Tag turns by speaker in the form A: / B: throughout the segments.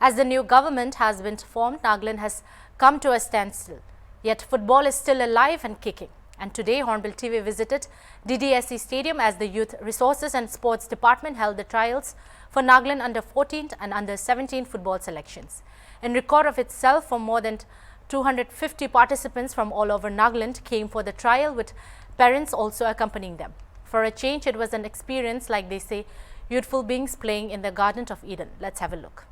A: As the new government has been formed, Nagaland has come to a standstill. Yet football is still alive and kicking. And today, Hornbill TV visited DDSC Stadium as the Youth Resources and Sports Department held the trials for Nagaland under 14 and under 17 football selections. In record of itself, for more than 250 participants from all over Nagaland came for the trial, with parents also accompanying them. For a change, it was an experience, like they say, youthful beings playing in the Garden of Eden. Let's have a look.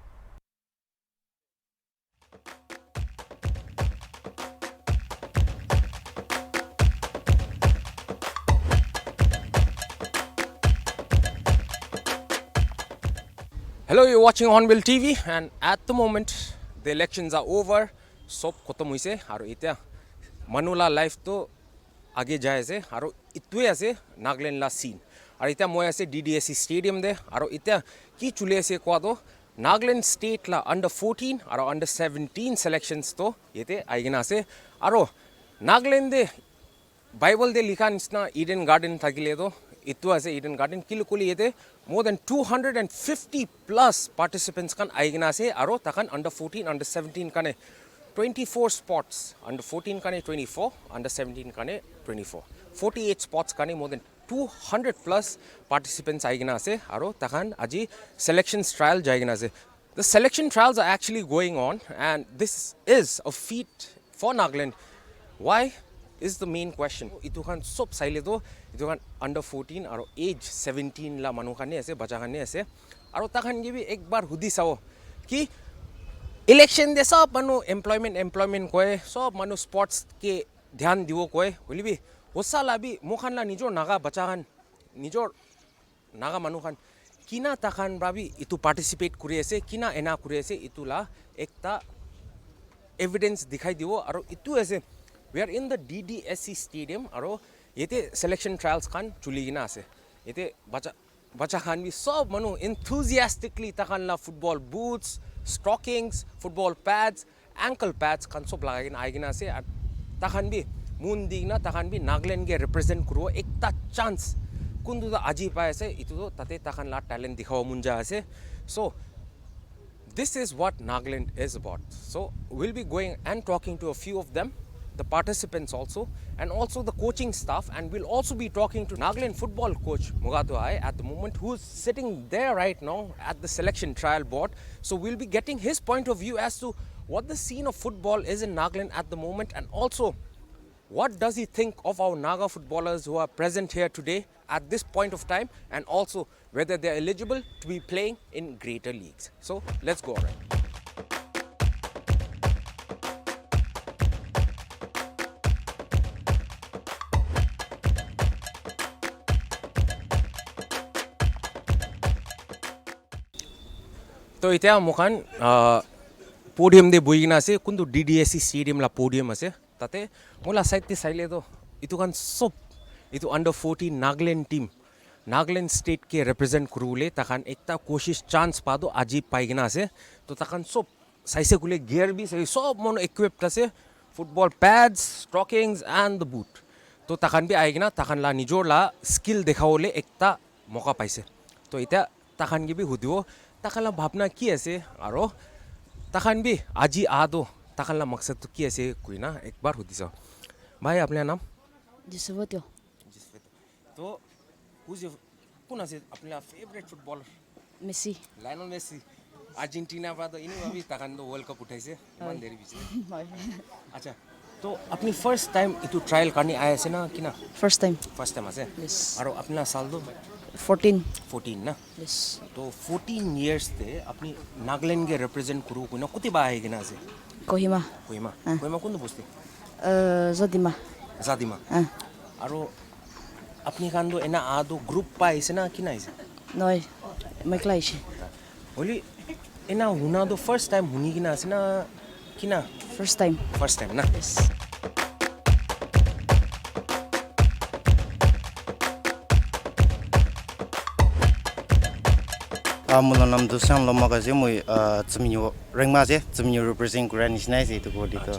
B: Hello, you're watching Hornbill TV, and at the moment the elections are over. Sob khotom hoise aru etia manula life to age jai ase aru itue ase Nagaland la scene aru etia moi ase DDSC stadium de aru etia ki chule ase kwa do Nagaland state la under 14 aru under 17 selections to yete aigena ase aru Nagaland de Bible de likha nisna Eden Garden thagile do itu ase Eden Garden kilukuli yete more than 250 plus participants kan aigena ase aro takan under 14 under 17 kane 24 spots, under 14 kane 24, under 17 kane 24, 48 spots kane more than 200 plus participants aigena ase aro takan aji selections trial jaigena ase. The selection trials are actually going on, and this is a feat for Nagaland. Why is the main question. Itu kan sob saile do itu kan under 14 aro age 17 la manu khan ne ase bacha khan ne ase aro ta khan ge bi ek bar hudi sao ki election de sob manu employment koe sob manu sports ke dhyan diwo koe holi bi hosala bi mo khan la nijor naga bacha khan nijor naga manu khan kina ta khan babi itu participate kuri ase kina ena kuri ase itu la ekta evidence dikhai diwo aro itu ase. We are in the DDSC stadium aro yete selection trials khan chuligina ase yete bacha khan bi sob manu enthusiastically takan la football boots, stockings, football pads, ankle pads khan sob lagaina aigina ase takan bi moon digna takan bi Nagaland ge represent kuro ekta chance kundu da aji pa ase itu do tate takan la talent dikhawa munja ase. So this is what Nagaland is about. So we'll be going and talking to a few of them, the participants also, and also the coaching staff, and we'll also be talking to Nagaland football coach Mugato Ai at the moment, who's sitting there right now at the selection trial board. So we'll be getting his point of view as to what the scene of football is in Nagaland at the moment, and also what does he think of our Naga footballers who are present here today at this point of time, and also whether they're eligible to be playing in greater leagues. So let's go around. तो इत्या मुखान podium de boigina ase kundu DDSC stadium la podium ase tate mola side te saile do itu kan sob itu under 14 Nagaland team Nagaland state ke represent kurule takan ekta koshish chance pado aji paigina ase to takan sob saise kule gear bi sai sob mono equipped ase football pads, stockings and the boot to takan bi aigina takan la nijor la skill dekhawole ekta moka paise to ita takan ge bi hudibo takala bhabna ki ase aro takan bi aji ado takala maksad to ki ase kuina ek bar hudisa bhai apna naam
C: Jisvatyo
B: to who's your kuna ase apna favorite footballer
C: Messi
B: Lionel Messi Argentina ba to ini bhabi takan do world cup uthaise iman deri biche acha to apni first time itu trial karni aaya ase na kina
C: first time
B: ase
C: yes
B: aro apna saal do
C: 14
B: na
C: yes
B: तो 14 years te apni Nagaland ge represent kuru kuina kuti ba aigena ase
C: Kohima
B: Kohima kundu bosti Zadima aro apni kando ena ado group pa ise na kina ise
C: noi Meklaishi
B: holi ena huna do first time huni kina ase na kina
C: first time
B: na
C: yes
D: Mula nam tu sang lama kasi moi zeminyo rengma je zeminyo represent Quran is nice itu ko dito.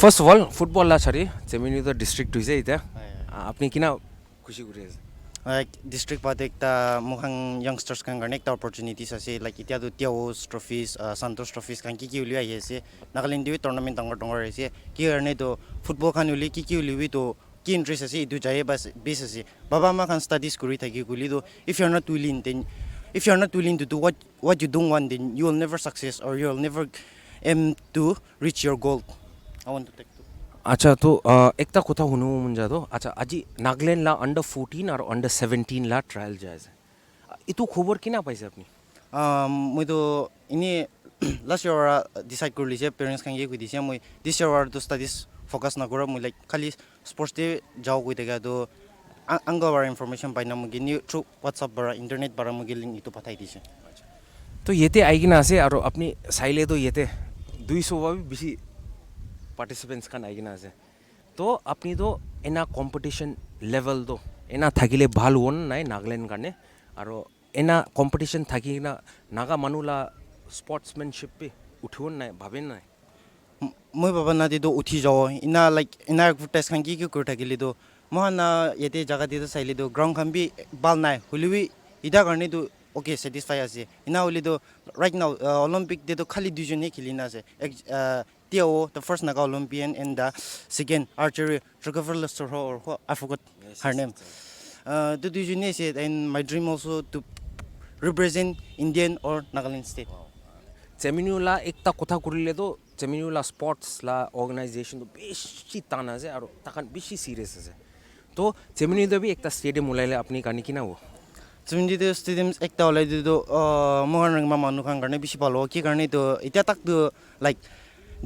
B: First of all football la chari zemini to district hoise ita apni kina khushi kuri ase
D: like district pate ekta mukhang youngsters kan garne ekta opportunities ase like itia do tiaos trophies santos trophies kan ki uli ai ase Nagaland diwi tournament tangor ase ki garne to football kan uli ki uli to ki interest ase idu jaye bas base ase baba ma kan studies kuri thaki guli do if you're not willing then if you're not willing to do what you don't want then you will never success or you will never aim to reach your goal. I want to take
B: अच्छा तो एकता कोथा हुनु मुंजा तो अच्छा आजी नागालैंड ला under 14 और under 17 ला trial जायज इतु खबर किना पाइसे अपनी
D: মই তো ইনি লাস্ট ইয়ার ডিসাইড করলি যে পেরেন্টস খান গিয়ে দিছে মই দিস ইয়ার তো স্টাডিজ ফোকাস না করা মই লাইক খালি স্পোর্টস ডে যাও কই দেখা তো আঙ্গাবার ইনফরমেশন পাইনা মই নি থ্রু হোয়াটসঅ্যাপ বারা ইন্টারনেট বারা মই লিংক ইতো পাঠাই দিছে
B: তো ইয়েতে আইগিনা আছে আর আপনি সাইলে তো ইয়েতে 200 বাবি বেশি পার্টিসিপেন্টস খান আইগিনা আছে তো আপনি তো এনা কম্পিটিশন লেভেল তো এনা থাকিলে ভাল হন নাই নাগাল্যান্ড কারণে আর এনা কম্পিটিশন থাকি না নাগা মানুলা স্পোর্টসম্যানশিপ পে উঠিওন নাই ভাবেন নাই
D: মই বাবা না দিতো উঠি যাও ইনা লাইক ইনা এডভার্টাইজ খান কি করে থাকিলি তো মহানা এতে জায়গা দিতে চাইলি তো গ্রাউন্ড খান বি বাল নাই হলিবি ইটা কারণে তো ওকে স্যাটিসফাই আছে ইনা হলি তো রাইট নাও অলিম্পিক দে তো খালি দুজনে খেলি না আছে Tio, the first Naga Olympian, and the second archery, or I forgot her name. The Dujunes and my dream also to represent Indian or Nagaland state.
B: চেমিনুলা একটা কথা করিলে তো চেমিনুলা স্পোর্টস লা অর্গানাইজেশন তো বেশি টান আছে আর তখন বেশি সিরিয়াস আছে তো চেমিনুতে বি একটা স্টেডিয়াম উলাইলে আপনি কানি কিনা ও
D: চেমিনুতে স্টেডিয়াম একটা উলাই দিতো মহান রংমা মানুহ খান কাৰণে বেশি ভালো কি কাৰণে তো এটা তাক তো লাইক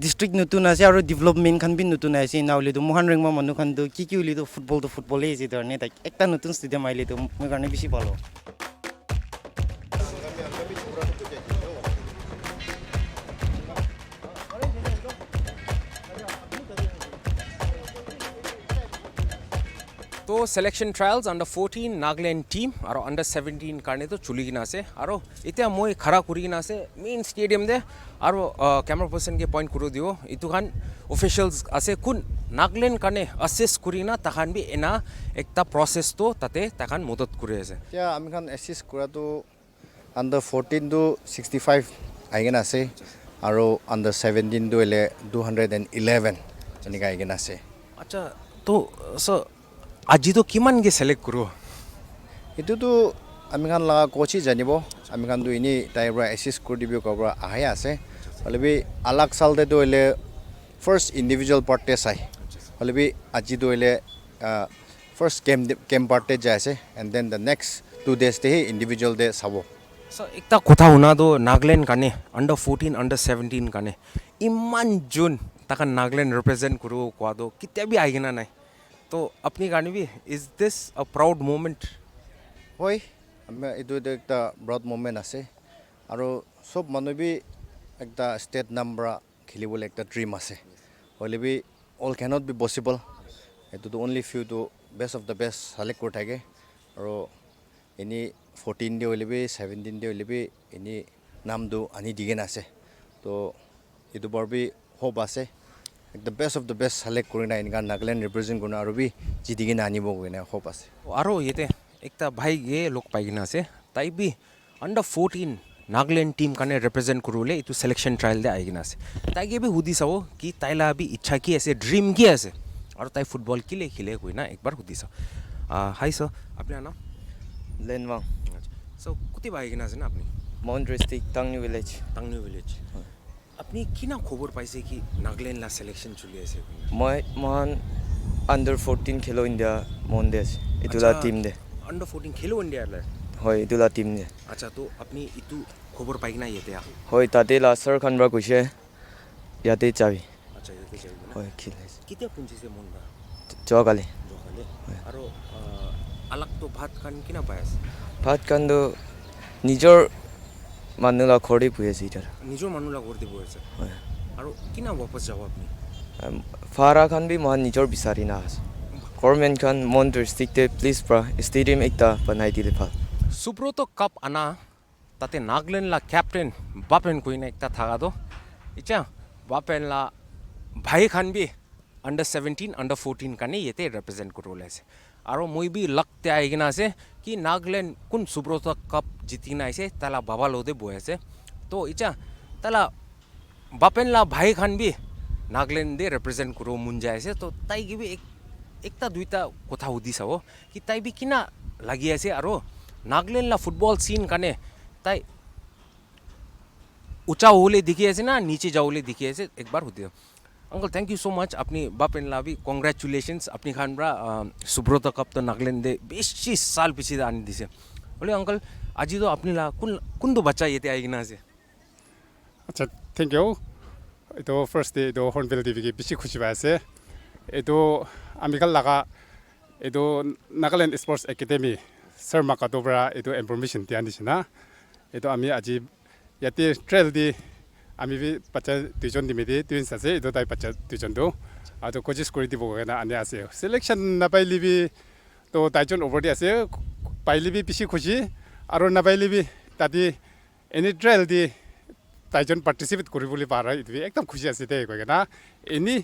D: ডিস্ট্রিক্ট নতুন আছে আর ডেভেলপমেন্ট খান বি নতুন আছে না হলে তো মহান রংমা মানুহ খান তো কি হলি তো ফুটবলে আছে ধরনে তাই একটা নতুন স্টেডিয়াম আইলে তো মই কাৰণে বেশি ভালো
B: তো selection trials under 14 Nagaland team আর আন্ডার 17 কারণে তো চলি কিনা আছে আর এটা মই খাড়া করি কিনা আছে মেইন স্টেডিয়াম দে আর ক্যামেরা পার্সনকে পয়েন্ট করে দিও ইতুখান অফিসিয়ালস আছে কোন নাগাল্যান্ড কারণে অ্যাসেস করি না তাখান বি এনা একটা প্রসেস তো তাতে তাখান মদত করে আছে
E: এতিয়া আমি খান এসেস করা তো আন্ডার 14 তো 65 আইগেন আছে আর আন্ডার 17 তো এলে 211 এনেকা আইগেন আছে
B: আচ্ছা তো আজি তো কিমান গে সিলেক্ট করো
E: এটুতো আমি খান লাগা কোচি জানিব আমি খান তো ইনি টাইবরা এসেস করে দিব কবরা আহাই আছে হলেবি আলাক সালতে তো এলে ফার্স্ট ইন্ডিভিজুয়াল পার্টে চাই হলেবি আজি তো এলে ফার্স্ট গেম পার্টে যাই আছে and then the next 2 days তে ইন্ডিভিজুয়াল দে চাব
B: একটা কথা শুনা তো নাগাল্যান্ড কানে আন্ডার 14 আন্ডার 17 কানে ইমান জুন তাকা নাগাল্যান্ড রিপ্রেজেন্ট করো কোয়া তো কিতিয়া বি আইগেনা নাই তো আপনি কানে বি is this a proud moment
E: হয় আমি এটো একটা ব্রড মোমেন্ট আছে আর সব মানুহ বি একটা স্টেট নাম্বার খেলিবলৈ একটা ড্রিম আছে হলে বি অল ক্যানট বি পসিবল এটো তো অনলি ফিউ তো best of the best select করে থাকে আর এনি 14 ডে হলে বি 17 ডে হলে বি এনি নামটো আনি দিগেন আছে তো এটো বৰ বি হোপ আছে the best of the best select korina in Nagaland represent korina aru bi jidigina anibo koina hope ase
B: aro yete ekta bhai ge lok paigina ase tai bi under 14 Nagaland team kane represent korule itu selection trial de aigina ase tai ge bi hudi sao ki taila bi ichha ki ase dream ki ase aru tai football kile koina ekbar hudi sao hi sir apni naam
F: Lenwang
B: so kuti baigina ase na apni
F: Mount district Tangnew village
B: আপনি কিনা খবর পাইছে কি নাগাল্যান্ড লা selection চলি আছে
F: মই under 14 খেলো ইন্ডিয়া মন্দেস ইতুলা টিম দে
B: under 14 খেলো ইন্ডিয়া লা
F: হয় ইতুলা টিম দে
B: আচ্ছা তো আপনি ইতু খবর পাই না ইতে
F: হয় তাতে লাস্টার খানবা কইছে ইয়াতে চাবি
B: আচ্ছা ইতে চাবি না
F: হয় খেলাইছে
B: কিতে পুঞ্জিছে মনবা
F: জগালে
B: আর আলাক তো ভাত খান কিনা পাইছ
F: ভাত কান্দো নিজৰ মানুলা খৰি পুয়েছে ইটাৰ
B: নিজৰ মানুলা করতে বইছে
F: হয়
B: আর কিনা वापस যাব আপনি
F: ফাৰা খান বি মহান নিজৰ বিচাৰি না আছে গভর্নমেন্ট খান মন ডিস্ট্রিক্টে প্লিজ প্রা স্টেডিয়াম একটা বানাই দিলে ভাল
B: সুব্রত কাপ আনা তাতে নাগাল্যান্ড লা ক্যাপ্টেন বাপেন কইনা একটা থাকা তো ইচ্ছা বাপেন লা ভাই খান বি under 17 under 14 কানে ইতে রিপ্রেজেন্ট করলে আছে আৰু মই বি লগতে আহি কিনে আছে কি নাগালেণ্ড কোন সুব্রত কাপ জিতি কিনে আহিছে তালা বাবা লগতে বহি আছে তো এতিয়া তালা বাপেনলা ভাই খান বি নাগালেণ্ডে ৰিপ্ৰেজেণ্ট কৰিব মন যায় আছে তো তাই বি একটা দুইটা কথা সুধি চাব কি তাই বি কিনা লাগি আছে আৰু নাগালেণ্ডলা ফুটবল চিন কাৰণে তাই ऊंचा होले दिखी ऐसे ना नीचे जाओले दिखी ऐसे एक बार होते uncle thank you so much अपनी बाप इन लाभी कॉन्ग्रेचुलेशंस अपनी खान बरा सुब्रत कप तो नागालैंड दे 20 साल पीछे आने दिसे बोले अंकल आज तो अपनी ला कुन तो बच्चा ये आएगी ना से
G: अच्छा थैंक यू तो फर्स्ट डे तो हॉर्नबिल टीवी के पीछे खुशी बात से तो अमिकल लगा तो नागालैंड स्पोर्ट्स एकेडमी शर्मा का दोबरा तो इन्फॉर्मेशन दिया निशना तो अमी अजी याते ट्रेल दी आमी भी बच्चा दुजन दिमेदी ट्विंस आसे इदो ताई बच्चा दुजन दो आतो कोशिश करि दिबो गना आने आसे सिलेक्शन ना पाइलिबी तो ताइजन ओभरदि आसे पाइलिबी पिसि खुशी आरो ना पाइलिबी तादि एनी ट्रेल दी ताइजन पार्टिसिपेट करिबोलि पारा इदि एकदम खुशी आसे ते गना एनी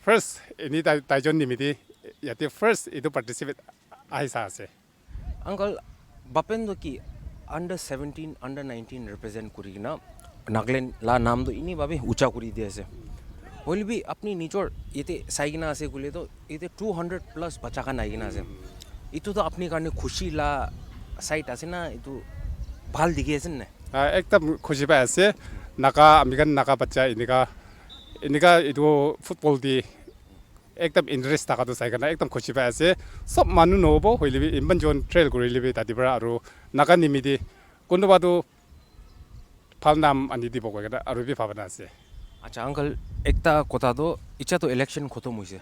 G: फर्स्ट एनी ताइजन दिमेदी याते फर्स्ट इदो पार्टिसिपेट आइसा आसे
B: अंकल बापेन दो की अंडर 17 अंडर 19 रिप्रेजेंट करी ना नागालैंड ला नाम तो इन्हीं बाबे ऊंचा करी दिया से होल भी अपनी निचोड़ ये ते साइगिना से कुले तो ये ते 200 प्लस बच्चा का नाइगिना से इतो तो अपनी करने खुशी ला साइट आसे ना इतो भाल दिखे ऐसे ना
G: एकदम खुशी पाए से नाका अमेरिकन नाका बच्चा इनका इतो फुटबॉल दी एकदम इंटरेस्ट था तो साइकिल ना एकदम खुशी पाए से सब मानू नोबो होइले भी इम्बन जोन ट्रेल करी लेबे तादि बरा आरो नाका निमिदि कोन बादो फाल नाम अनि दिबो गना आरो भी भावना से
B: अच्छा अंकल एकता कोता दो इच्छा तो इलेक्शन खत्म हुई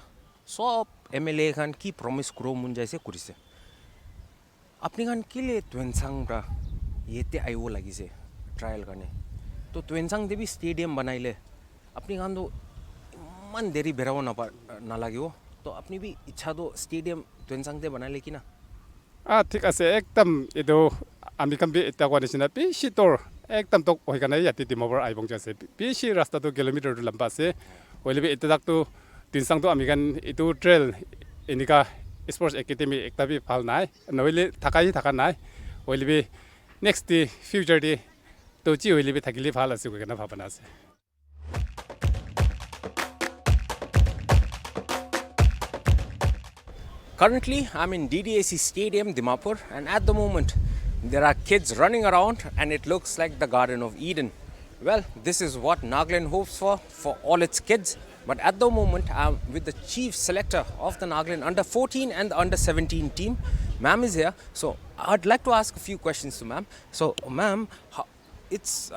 B: सब एमएलए खान की प्रॉमिस करो मुन जैसे कुरिसे अपनी खान के लिए ट्वेंसांग रा ये ते आयो लगी से ट्रायल करने तो ट्वेंसांग देवी स्टेडियम बनाइले अपनी खान तो मन देरी बेराव ना लगे हो तो अपनी भी इच्छा तो स्टेडियम ट्वेंसांग दे बना लेकिन ना
G: ठीक है एकदम इदो अमेरिकन भी इतना वानिसना पीसी तोर एकदम तो होइगना याति तिमोबर आइबों जैसे पीसी रास्ता तो किलोमीटर लंबा से होइले भी इतना तक तो तिनसांग तो अमेरिकन इतो ट्रेल इनिका स्पोर्ट्स एकेडमी एकता भी फाल नाय नवेले थाका नाय होइले भी नेक्स्ट डे फ्यूचर डे तो ची होइले भी थाकिले फाल आसे गना भावना से
B: Currently, I'm in DDAC Stadium, Dimapur, and at the moment, there are kids running around and it looks like the Garden of Eden. Well, this is what Nagaland hopes for all its kids. But at the moment, I'm with the chief selector of the Nagaland under 14 and the under 17 team. Ma'am is here. So, I'd like to ask a few questions to ma'am. So, ma'am, it's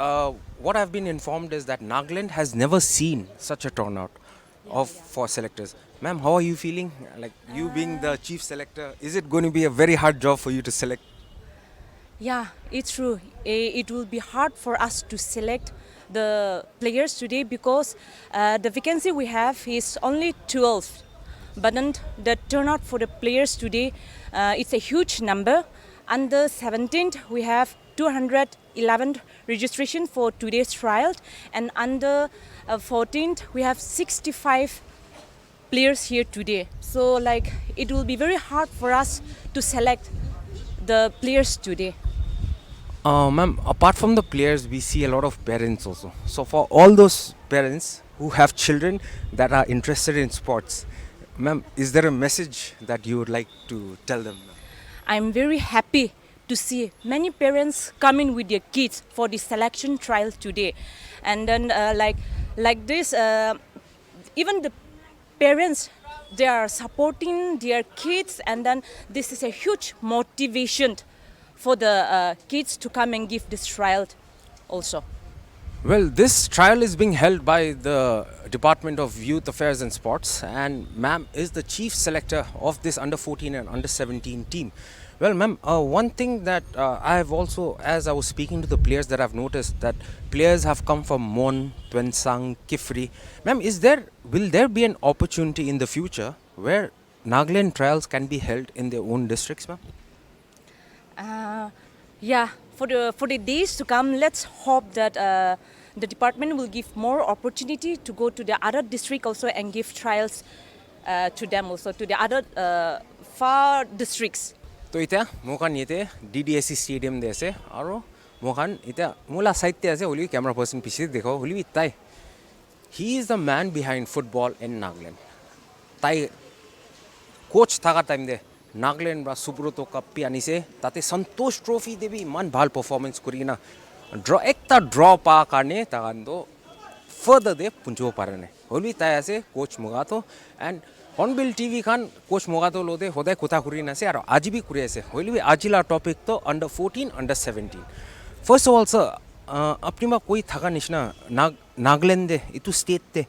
B: what I've been informed is that Nagaland has never seen such a turnout for selectors. Ma'am, how are you feeling? Like you being the chief selector, is it going to be a very hard job for you to select?
C: Yeah, it's true. It will be hard for us to select the players today because the vacancy we have is only 12. But then the turnout for the players today, it's a huge number. Under 17th, we have 211 registration for today's trial, and under 14th, we have 65 players here today. So like it will be very hard for us to select the players today.
B: Ma'am, apart from the players, we see a lot of parents also. So for all those parents who have children that are interested in sports, ma'am, is there a message that you would like to tell them?
C: I'm very happy to see many parents coming with their kids for the selection trial today. And then like this, even the parents, they are supporting their kids, and then this is a huge motivation for the kids to come and give this trial also.
B: Well, this trial is being held by the Department of Youth Affairs and Sports, and ma'am is the chief selector of this under 14 and under 17 team. Well, ma'am, one thing that I have also, as I was speaking to the players, that I've noticed that players have come from Mon, Twensang, Kifri. Ma'am, will there be an opportunity in the future where Nagaland trials can be held in their own districts, ma'am?
C: Yeah, for the days to come, let's hope that the department will give more opportunity to go to the other district also and give trials to them also, to the other far districts.
B: তো এতিয়া মোখান ইয়াতে DDSC stadium দে আছে আৰু মোখান এতিয়া মোলা সাইডতে আছে হলি camera person পিছিয়ে দেখো হলি তাই he is the man behind football in Nagaland তাই কোচ থাকাৰ টাইম দে নাগাল্যান্ড বা সুব্রত কাপি আনিছে তাতে সন্তোষ ট্রফি দেবি ইমান ভাল পারফরমেন্স কৰি না একটা ড্ৰ পা কাৰণে তাকাndo further দে পুঞ্জিব পাৰে নাই হলি তাই আছে coach Mugato and Hornbill TV খান কোচ মুগাতো লোদে সদায় কথা কৰি আছে আৰু আজি বি কৰি আছে হলি আজিলা টপিক তো under 14 under 17 first of all sir আপনি বা কই থাকা নিচিনা নাগাল্যান্ডে ইটো স্টেটতে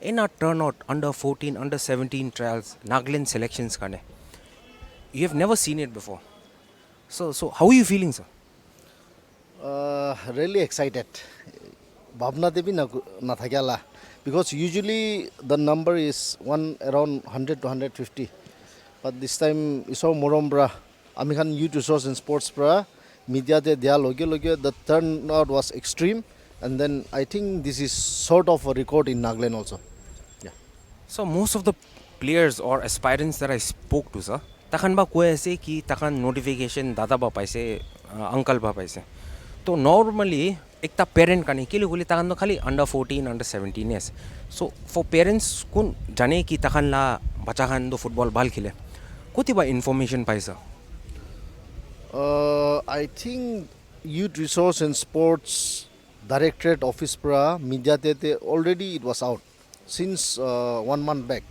B: এনা turn out under 14 under 17 trials Nagaland selections কাৰণে you have never seen it before so how are you feeling sir
E: Really excited. Bhavna Devi na thakyala because usually the number is around 100 to 150. But this time iso morom bra ami khan youth resource and sports bra media te dia loge the turnout was extreme and then I think this is sort of a record in Nagaland also. Yeah.
B: so most of the players or aspirants that I spoke to sir takhan ba koi ase ki takhan notification dada ba paise uncle ba paise तो normally एक ता parent का नहीं के लिए तखन तो खाली अंडर 14 अंडर 17 है सो फॉर पेरेंट्स कुन जाने की तखन ला बच्चा खान तो फुटबॉल बाल खेले कोती बा इन्फॉर्मेशन पाइसा
E: I think youth resource and sports directorate office pra media te already it was out since 1 month back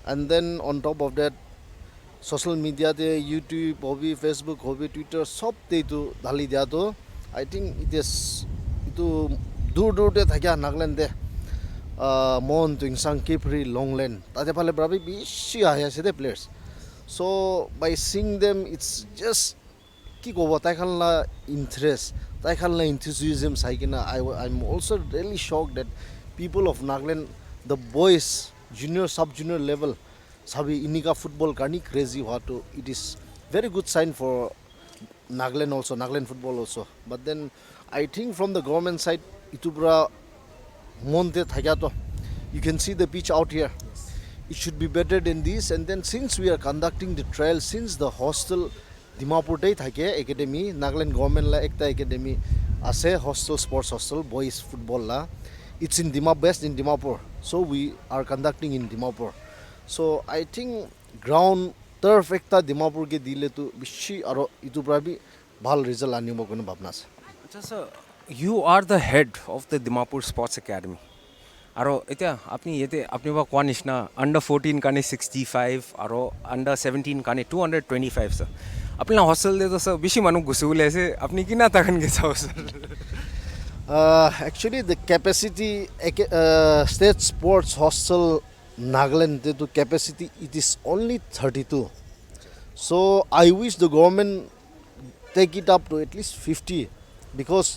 E: and then on top of that social media te YouTube hobi Facebook hobi Twitter sob te to dhali dia to I think it is itu dur te thakya Nagaland de mon to insang kipri longland tate phale brabi bishi ahe ase the players so by seeing them it's just ki kobo tai khan la interest tai khan la enthusiasm saikina I'm also really shocked that people of Nagaland the boys junior sub junior level sabi inika football karni crazy hua to it is very good sign for Nagaland also, Nagaland football also. But then I think from the government side, itubra monte thagyato. You can see the pitch out here. It should be better than this. And then since we are conducting the trial, since the hostel Dimapur day thake academy, Nagaland government la ekta academy ase hostel sports hostel boys football la. It's in based in Dimapur. So we are conducting in Dimapur. So I think ground turf ekta Dimapur ke dile to bishi aro itu prabi bhal result animo kono bhabna ase
B: अच्छा sir you are the head of the Dimapur Sports Academy আৰু এতিয়া আপনি ইয়াতে আপনি বা কোৱা নিচিনা under 14 কাৰণে 65 আৰু আন্ডাৰ 17 কাৰণে 225 স্যার আপনি হস্টেল দে তো স্যার বেশি মানুহ গুছি ওলাইছে আপনি কিনা তাখান গে চাও sir
E: actually the capacity state sports hostel Nagaland to capacity it is only 32 so I wish the government take it up to at least 50 because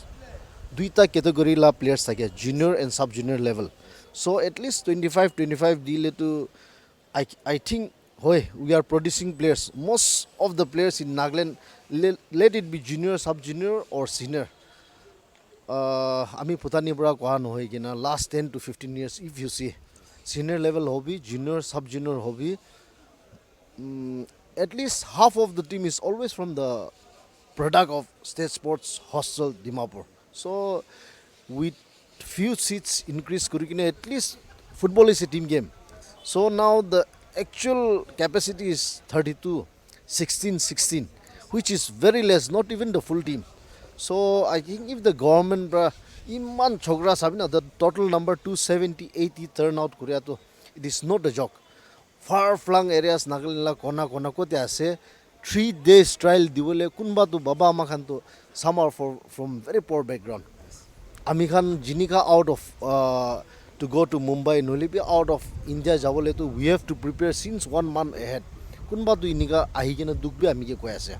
E: duita category la players thake junior and sub junior level so at least 25 dile to I think hoy we are producing players most of the players in Nagaland let it be junior sub junior or senior ami putani bra koha nohoi kina last 10 to 15 years if you see senior level hobby junior sub junior hobby at least half of the team is always from the product of state sports hostel Dimapur so with few seats increase kurikine at least football is a team game so now the actual capacity is 32 16 which is very less not even the full team so I think if the government iman chogra sabina the total number 270 80 turnout korea to it is not a joke far flung areas Nagaland la kona kote ase 3 days trial dibole kunba to baba ama khan to some are from very poor background ami khan jinika out of to go to Mumbai noli be out of India jabole to we have to prepare since 1 month ahead kunba to inika ahi kena dukbe ami ke koi ase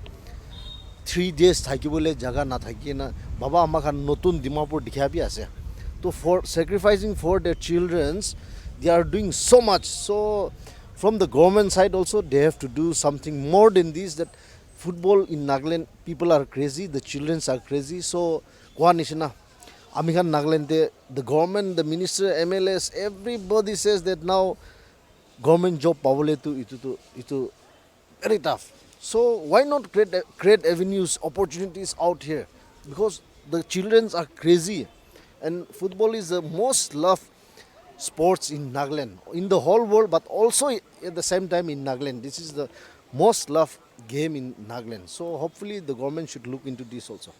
E: 3 days thakibole jaga na thakina baba ama khan notun Dimapur dikhya bi ase to for sacrificing for their children's they are doing so much so from the government side also they have to do something more than this that football in Nagaland people are crazy the children are crazy so kwa nishina ami khan Nagaland the government the minister MLS everybody says that now government job pabole to itu very tough. So why not create avenues, opportunities out here? Because the children are crazy, and football is the most loved sports in Nagaland, in the whole world, but also at the same time in Nagaland. This is the most loved game in Nagaland. So hopefully the government should look into this also.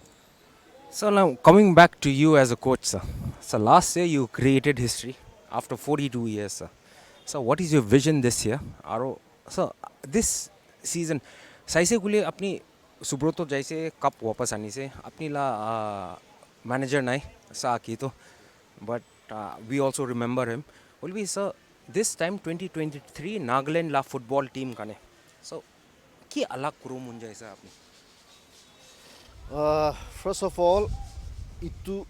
B: So now coming back to you as a coach, sir. So last year you created history after 42 years, sir. So what is your vision this year? Aro, so this season, साइसे कुले अपनी सुब्रतो जैसे cup वापस आने से अपनी ला manager नहीं सा की तो but we also remember him. Will be sir this time 2023 Nagaland la football team kane. So की अलग करो मुंजा ऐसा अपनी.
E: First of all, itu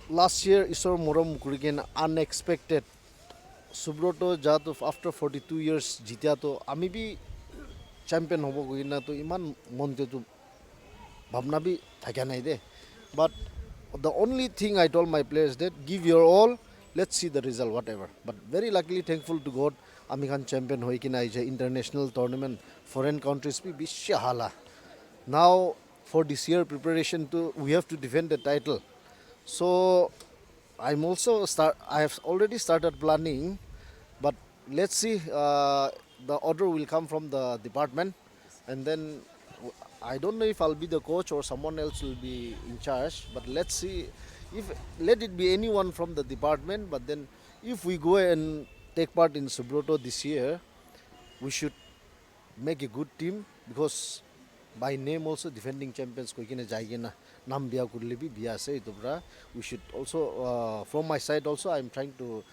E: last year isor morom kurigen unexpected. Subroto jato after 42 years jitya to ami bhi champion hobo goina to iman monte to bhabna bhi thakya nai de. But the only thing I told my players that give your all, let's see the result whatever. But very luckily thankful to God ami khan champion hoi kina aise international tournament foreign countries bhi bishya hala. Now for this year preparation to we have to defend the title. So I have already started planning, but let's see. The order will come from the department, and then I don't know if I'll be the coach or someone else will be in charge. But let's see. If let it be anyone from the department. But then if we go and take part in Subroto this year, we should make a good team because by name also defending champions ko kine jaige na nam biya kurle bi biya ase itubra. We should also from my side also I'm trying to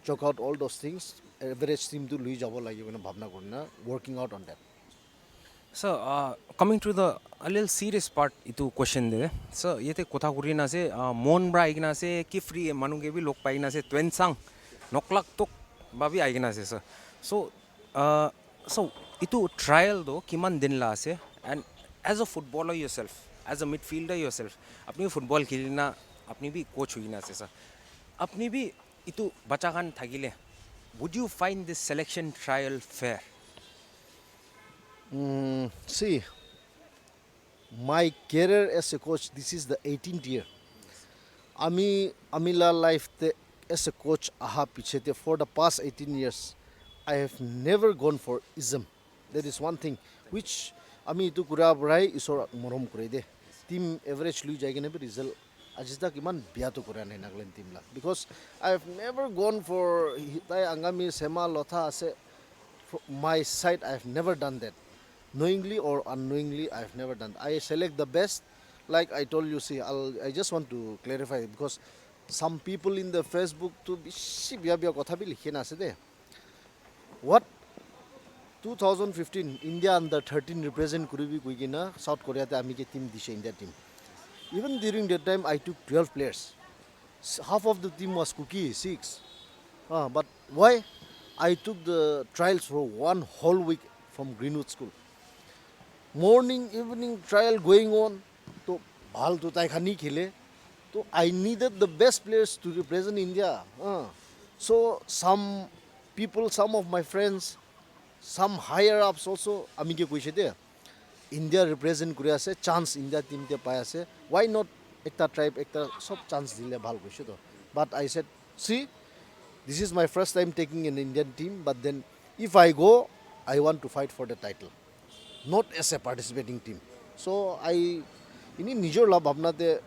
E: chalk out all those things. Average team to lui jabo lagi kona bhabna korna, working out on that.
B: So coming to the a little serious part itu question de. So ये ते कोथा कुरी ना से मोन ब्रा आइगना से कि free मानु के भी लोग पाइगना से 20 sang नोकलाक तो बाबी आइगना से sir. So so itu trial दो किमान दिन ला से and as a footballer yourself, as a midfielder yourself, अपनी football खेलना अपनी भी coach हुई ना से sir. अपनी भी itu बच्चा Khan थागिले. Would you find this selection trial fair?
E: See, my career as a coach, this is the 18th year. Amila life as a coach aha pichete for the past 18 years. I have never gone for ism. That is one thing which ami itu kura brai isor morom kure de. Team average lui jayge ne result ajista kiman biya to kura nahi Nagaland team la. Because I have never gone for tai angami sema lotha ase. From my side I have never done that. Knowingly or unknowingly, I have never done. I select the best. Like I told you, see, I just want to clarify because some people in the Facebook to be what 2015 India under 13 represent Kuribi Kuigina, South Korea the Amike team dishe India team. Even during that time I took 12 players. Half of the team was Cookie, 6. But why? I took the trials for one whole week from Greenwood School. Morning, evening trial going on. So, bhal to tai khani khele. So, I needed the best players to represent India. So, some people, some of my friends, some higher ups also, amike kuise de. India represent Korea se chance India team te paya se. Why not ekta tribe, ekta sob chance dile bhal kuise to. But I said, see, this is my first time taking an Indian team. But then, if I go, I want to fight for the title. Not as a participating team. So I ini nijor la bhabna te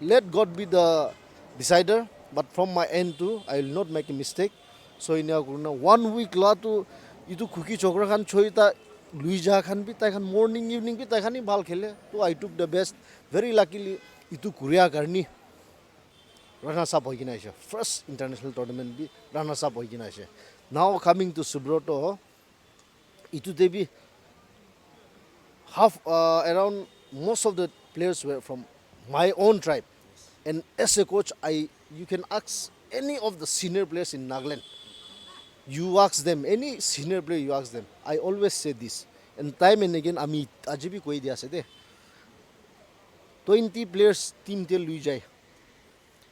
E: let God be the decider, but from my end too I will not make a mistake. So in 1 week la to itu cookie chokra khan choita Luija khan bi tai khan morning evening bi tai khan bhal khele. So I took the best. Very luckily itu Korea karni runners up hoikina aise. First international tournament bi runners up hoikina aise. Now coming to Subroto, itu te bi half around most of the players were from my own tribe, and as a coach you can ask any of the senior players in Nagaland, you ask them any senior player, you ask them. I always say this, and time and again ami ajibi koi dia se de 20 players team te lui jai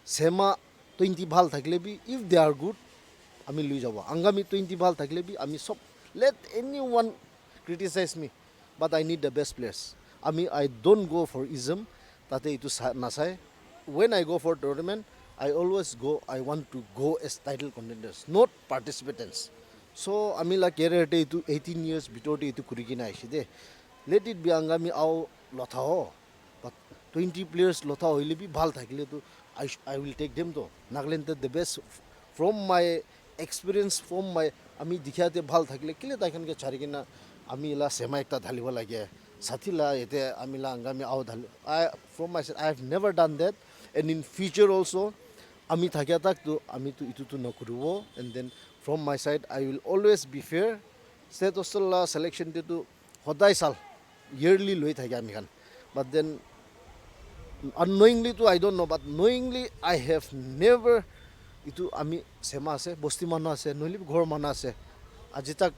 E: sema 20 bhal thakle bi if they are good
H: আমি লৈ যাব আংগামী 20 ভাল থাকিলে B আমি সব let anyone criticize me but I need the best players I don't go for ism তাতে itu নাচাই when I go for tournament I always go I want to go as title contenders not participants so আমি la career te itu 18 years ভিতৰতে itu কৰি কিনা আইছি দে let it be Angami আও লথা হ but 20 players লথা হইলে বি ভাল থাকিলে তো I will take them to Nagaland the best from my experience from my আমি দেখাতে ভাল থাকিলে কিলে তাইখানকে ছাড়ি কিনা আমি এলা সেমা একটা ঢালিব লাগে সাথীলা এতে আমি লা আংগামী আও ঢালি from my side I have never done that and in future also আমি থাকিয়া তাক তো আমি তো ইটো তো নকৰিব and then from my side I will always be fair state hostel selection to সদায় সাল yearly লৈ থাকে আমি খান but then unknowingly to I don't know but knowingly I have never itu আমি সেমা আছে বস্তি মানুহ আছে নইলি ঘৰ মানুহ আছে আজি তাক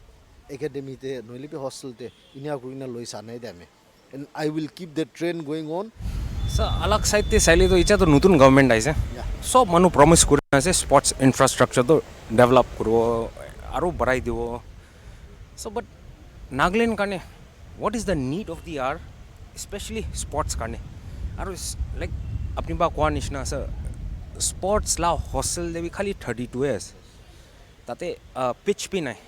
H: একাডেমিতে নইলি হস্টেলতে ইনিয়া কৰিনা লৈ সানাই দে আমি and I will keep the trend going on
B: sir अलग साइड ते साइले तो इच्छा तो नतुन गवर्नमेंट आइছে सब মানুহ प्रमिस কৰি আছে স্পোর্টস ইনফ্রাস্ট্রাকচার তো ডেভেলপ কৰিব আৰু বঢ়াই দিব সো বাট নাগালেণ্ড কাৰণে what is the need of the hour especially sports কাৰণে আৰু লাইক আপুনি বা কোৱা নিচিনা আছে স্পোর্টস লা হস্টেল দেবি খালি 32 আছে তাতে পিচ পি নাই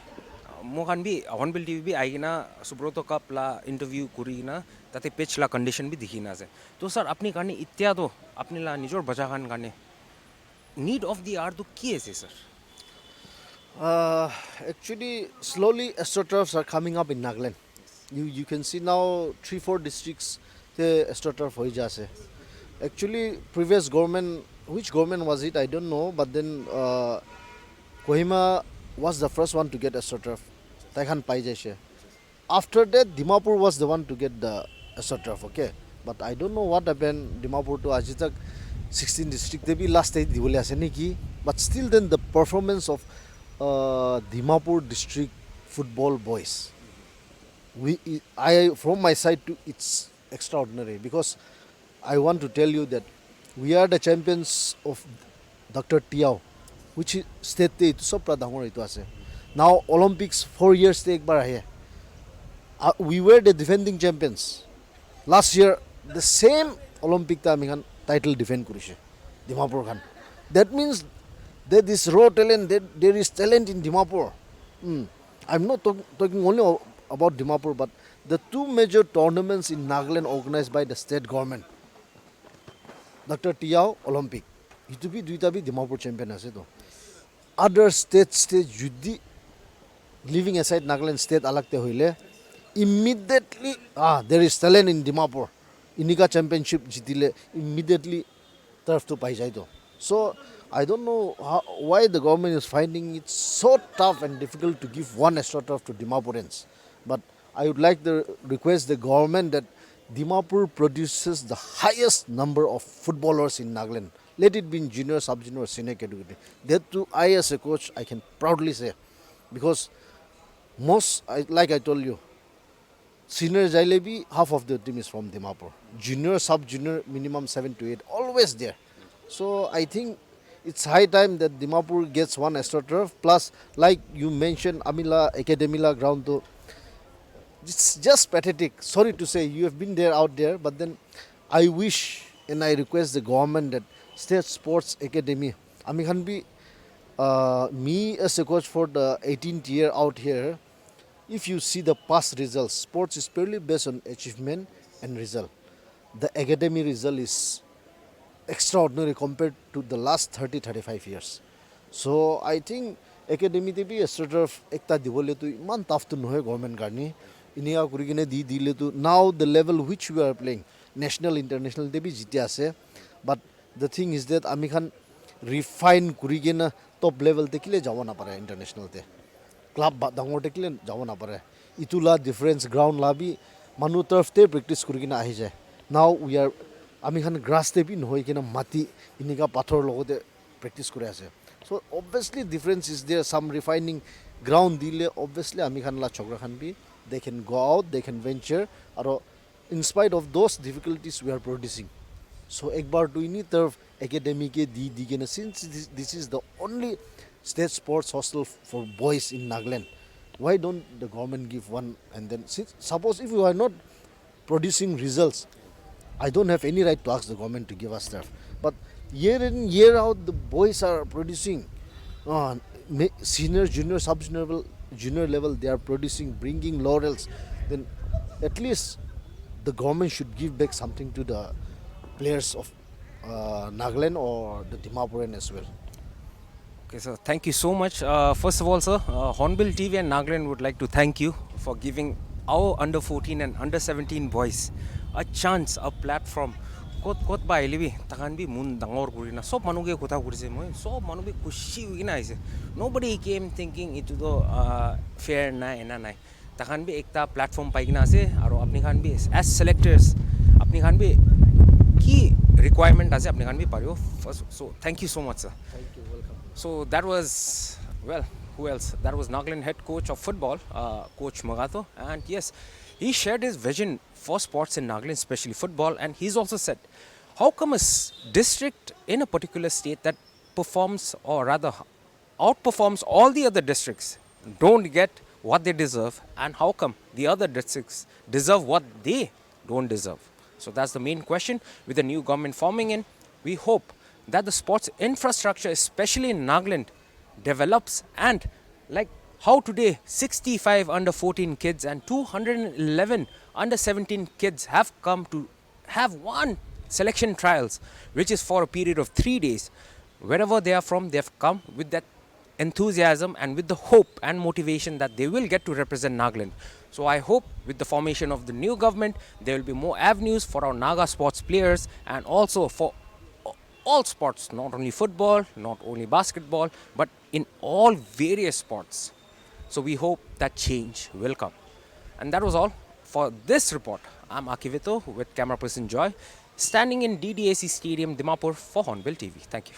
B: মোখান বি হর্নবিল টিভি বি আইকিনা সুব্রত কাপ লা ইন্টারভিউ কৰি কিনা তাতে পিচ লা কন্ডিশন বি দেখি না আছে তো স্যার আপনি কাৰণে ইতিয়া তো আপনি লা নিজৰ বজাখান কাৰণে need of the hour to কি আছে sir
H: actually slowly astroturfs are coming up in Nagaland you can see now 3-4 districts the astroturf hoi jase actually previous government which government was it I don't know but then Kohima was the first one to get astroturf taikan pai jaise after that Dimapur was the one to get the astroturf okay but I don't know what happened Dimapur to aji tak 16 district they be last day dibole ase neki but still then the performance of Dimapur district football boys I from my side to it's extraordinary because I want to tell you that we are the champions of Dr. Tiao which is state te itu sob pradangor itu ase now Olympics 4 years te ekbar ahe we were the defending champions last year the same Olympic ta ami khan title defend korise Dimapur khan that means there is raw talent there is talent in Dimapur I'm not talking only about Dimapur but the two major tournaments in Nagaland organized by the state government Dr. Tiao Olympic itu bi duita bi Dimapur champion ase to other states judi living aside Nagaland state alagte hoile immediately there is talent in Dimapur inika championship jitile immediately turf to pai jai to so I don't know why the government is finding it so tough and difficult to give one extra turf to Dimapurans but I would like to request the government that Dimapur produces the highest number of footballers in Nagaland. Let it be in junior, sub-junior, senior category. That too, I as a coach, I can proudly say. Because like I told you, senior Jailebi, half of the team is from Dimapur. Junior, sub-junior, minimum 7 to 8, always there. So I think it's high time that Dimapur gets one extra turf. Plus, like you mentioned, Amila Academila ground too. It's just pathetic. Sorry to say, you have been there out there, but then I wish and I request the government that State Sports Academy, Ami can be me as a coach for the 18th year out here. If you see the past results, sports is purely based on achievement and result. The academy result is extraordinary compared to the last 30-35 years. So I think academy te bhi astroturf ekta dibole to iman tough to nohe government karni inia kuri kine di dile to now the level which we are playing national international te bhi jite ase but the thing is that ami khan refine kuri kine top level te kile jawa na pare international te club dangor te kile jawa na pare itula difference ground la bhi manu turf te practice kuri kine ahi jay now we are ami khan grass te bhi nohoi kine mati inika pathor logote practice kore ase so obviously difference is there some refining ground dile obviously ami khan la chokra khan bhi they can go out they can venture aro in spite of those difficulties we are producing so ek bar to ini turf academy ke di ke na since this is the only state sports hostel for boys in Nagaland. Why don't the government give one? And then suppose if you are not producing results, I don't have any right to ask the government to give us stuff. But year in year out, the boys are producing. Senior, junior, junior level, they are producing, bringing laurels. Then at least the government should give back something to the players of Nagaland or the Dimapuran as well.
B: Okay, sir, thank you so much. First of all, sir, Hornbill TV and Nagaland would like to thank you for giving our under 14 and under 17 boys a chance, a platform. Kot ba elibi takan bi mun dangor kurina sob manuge kota kurise moi sob manuge kushi wina ise. Nobody came thinking it to fair na ena nai. Takan bi ekta platform paigina ase aro apni khan bi as selectors apni khan bi key requirement ase apni khan bi pario. So thank you so much, sir.
H: Thank you, welcome.
B: So that was, well, who else? That was Nagaland head coach of football, Coach Magato. And yes, he shared his vision for sports in Nagaland, especially football. And he's also said, how come a district in a particular state that performs, or rather outperforms all the other districts, don't get what they deserve, and how come the other districts deserve what they don't deserve? So that's the main question. With the new government forming in, we hope that the sports infrastructure, especially in Nagaland, develops, and like how today 65 under 14 kids and 211 under 17 kids have come to have one selection trials, which is for a period of 3 days. Wherever they are from, they have come with that enthusiasm and with the hope and motivation that they will get to represent Nagaland. So I hope with the formation of the new government, there will be more avenues for our Naga sports players and also for all sports, not only football, not only basketball, but in all various sports. So we hope that change will come. And that was all for this report. I'm Akivito with camera person Joy, standing in DDAC Stadium, Dimapur for Hornbill TV. Thank you.